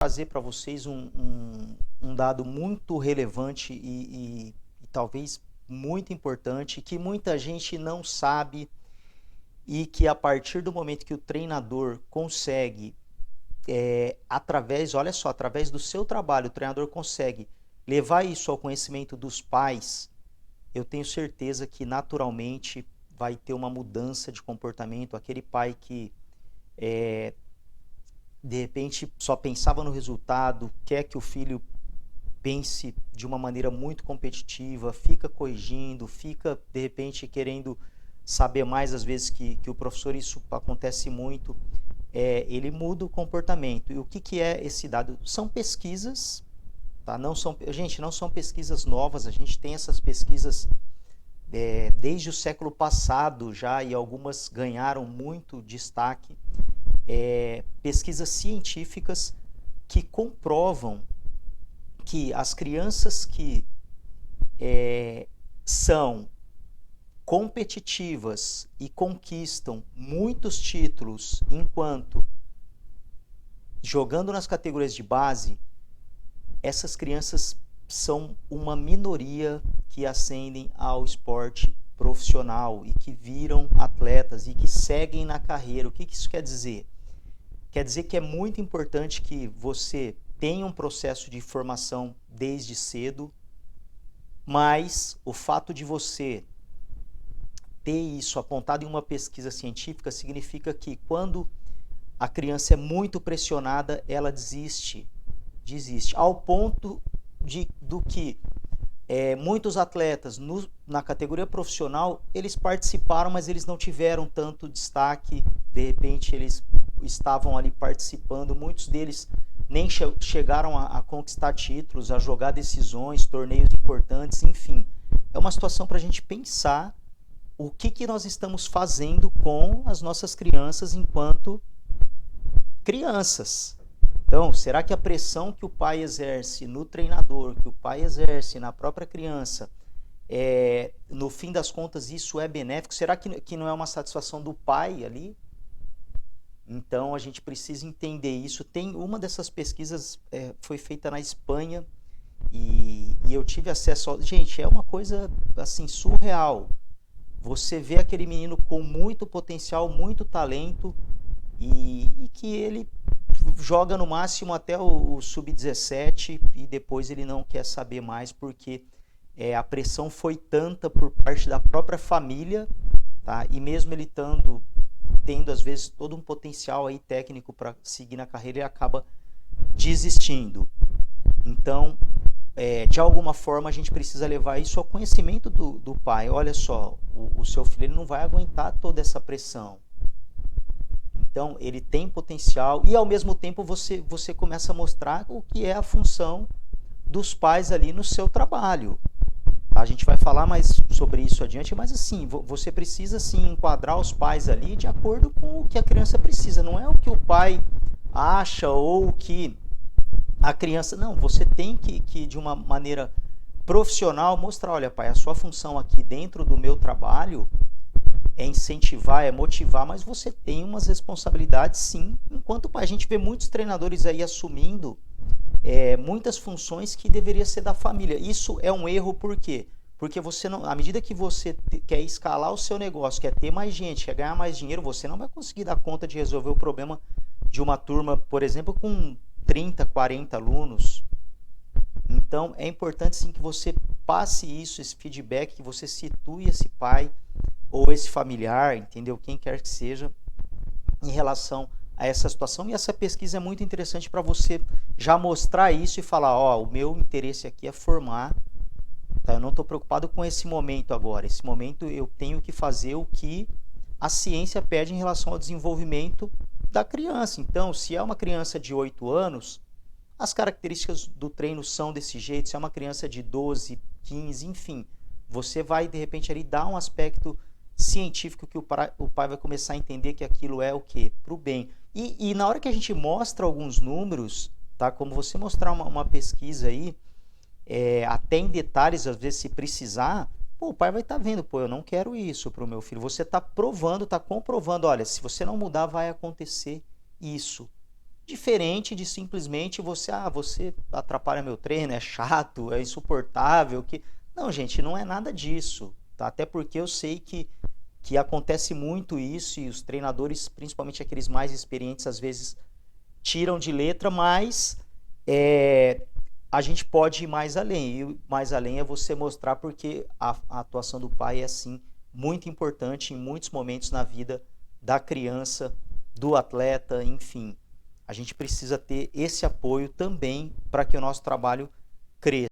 trazer para vocês um dado muito relevante e talvez muito importante, que muita gente não sabe e que a partir do momento que o treinador consegue, olha só, através do seu trabalho, o treinador consegue levar isso ao conhecimento dos pais, eu tenho certeza que naturalmente vai ter uma mudança de comportamento. Aquele pai que de repente só pensava no resultado, quer que o filho pense de uma maneira muito competitiva, fica corrigindo, fica de repente querendo saber mais às vezes que o professor, isso acontece muito, ele muda o comportamento. E o que é esse dado? São pesquisas, tá? Não são pesquisas novas, a gente tem essas pesquisas desde o século passado já, e algumas ganharam muito destaque. Pesquisas científicas que comprovam que as crianças que são competitivas e conquistam muitos títulos enquanto jogando nas categorias de base, essas crianças são uma minoria que ascendem ao esporte profissional e que viram atletas e que seguem na carreira. O que isso quer dizer? Quer dizer que é muito importante que você tenha um processo de formação desde cedo, mas o fato de você ter isso apontado em uma pesquisa científica significa que quando a criança é muito pressionada, ela desiste, ao ponto do que muitos atletas na categoria profissional, eles participaram, mas eles não tiveram tanto destaque. De repente eles estavam ali participando, muitos deles nem chegaram a conquistar títulos, a jogar decisões, torneios importantes, enfim. É uma situação para a gente pensar o que nós estamos fazendo com as nossas crianças enquanto crianças. Então, será que a pressão que o pai exerce no treinador, que o pai exerce na própria criança, no fim das contas isso é benéfico? Será que não é uma satisfação do pai ali? Então a gente precisa entender isso. Tem uma dessas pesquisas, foi feita na Espanha, e eu tive acesso gente, é uma coisa assim surreal. Você vê aquele menino com muito potencial, muito talento, e que ele joga no máximo até o sub-17 e depois ele não quer saber mais, porque a pressão foi tanta por parte da própria família, tá? E mesmo ele tendo às vezes todo um potencial aí técnico para seguir na carreira, ele acaba desistindo. Então, de alguma forma a gente precisa levar isso ao conhecimento do pai. Olha só, o seu filho ele não vai aguentar toda essa pressão. Então, ele tem potencial, e ao mesmo tempo você começa a mostrar o que é a função dos pais ali no seu trabalho. A gente vai falar mais sobre isso adiante, mas assim, você precisa sim enquadrar os pais ali de acordo com o que a criança precisa. Não é o que o pai acha ou o que a criança... Não, você tem que de uma maneira profissional mostrar, olha pai, a sua função aqui dentro do meu trabalho é incentivar, é motivar, mas você tem umas responsabilidades sim, enquanto pai. A gente vê muitos treinadores aí assumindo muitas funções que deveria ser da família. Isso é um erro, por quê? Porque você não, à medida que você quer escalar o seu negócio, quer ter mais gente, quer ganhar mais dinheiro, você não vai conseguir dar conta de resolver o problema de uma turma, por exemplo, com 30, 40 alunos. Então é importante sim que você passe isso, esse feedback, que você situe esse pai ou esse familiar, entendeu? Quem quer que seja, em relação a essa situação. E essa pesquisa é muito interessante para você já mostrar isso e falar, ó, o meu interesse aqui é formar, tá? Eu não estou preocupado com esse momento agora. Esse momento eu tenho que fazer o que a ciência pede em relação ao desenvolvimento da criança. Então, se é uma criança de 8 anos, as características do treino são desse jeito. Se é uma criança de 12, 15, enfim, você vai de repente ali dar um aspecto científico que o pai vai começar a entender que aquilo é o quê? Para o bem. E na hora que a gente mostra alguns números, tá? Como você mostrar uma pesquisa aí, até em detalhes, às vezes se precisar, o pai vai estar vendo, eu não quero isso para o meu filho. Você está provando, está comprovando, olha, se você não mudar vai acontecer isso. diferente de simplesmente você atrapalha meu treino, é chato, é insuportável, que não, gente, não é nada disso, tá? Até porque eu sei que acontece muito isso e os treinadores, principalmente aqueles mais experientes, às vezes tiram de letra, mas é, a gente pode ir mais além. E mais além é você mostrar porque a atuação do pai é, assim, muito importante em muitos momentos na vida da criança, do atleta, enfim. A gente precisa ter esse apoio também para que o nosso trabalho cresça.